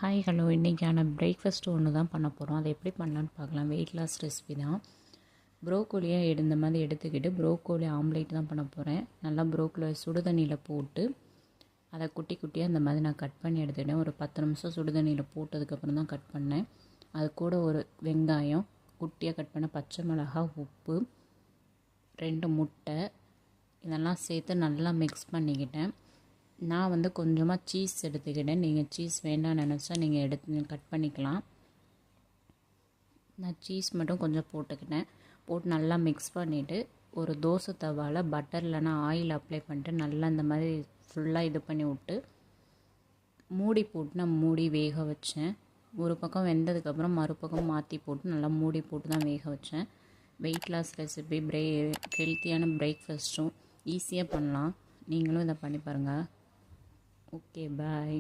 Hi hello இன்றைக்கான breakfast ஒன்று தான் பண்ண போகிறோம். அதை எப்படி பண்ணலான்னு பார்க்கலாம். வெயிட் லாஸ் ரெசிபி தான். ப்ரோக்கோலியை இந்த மாதிரி எடுத்துக்கிட்டு ப்ரோக்கோலி ஆம்லேட் தான் பண்ண போகிறேன். நல்லா ப்ரோக்கோலி சுடுதண்ணியில் போட்டு அதை குட்டி குட்டியாக இந்த மாதிரி நான் கட் பண்ணி எடுத்துக்கிட்டேன். ஒரு 10 நிமிஷம் சுடுதண்ணியில் போட்டதுக்கப்புறம் தான் கட் பண்ணேன். அது கூட ஒரு வெங்காயம், குட்டியாக கட் பண்ண பச்சை மிளகாய், உப்பு, 2 முட்டை இதெல்லாம் சேர்த்து நல்லா மிக்ஸ் பண்ணிக்கிட்டேன். நான் கொஞ்சமாக சீஸ் எடுத்துக்கிட்டேன். நீங்கள் சீஸ் வேண்டாம்னு நினச்சா நீங்கள் எடுத்து கட் பண்ணிக்கலாம். நான் சீஸ் மட்டும் கொஞ்சம் போட்டுக்கிட்டேன். போட்டு நல்லா மிக்ஸ் பண்ணிவிட்டு ஒரு தோசை தவாவில் பட்டர் இல்லைனா ஆயில் அப்ளை பண்ணிட்டு நல்லா இந்த மாதிரி ஃபுல்லாக இது பண்ணி விட்டு மூடி போட்டு நான் மூடி வேக வச்சேன். ஒரு பக்கம் வெந்ததுக்கப்புறம் மறுபக்கம் மாற்றி போட்டு நல்லா மூடி போட்டு தான் வேக வச்சேன். வெயிட் லாஸ் ரெசிபி, ஹெல்த்தியான பிரேக்ஃபாஸ்ட்டும் ஈஸியாக பண்ணலாம். நீங்களும் இதை பண்ணி பாருங்கள். ஓகே, பாய்.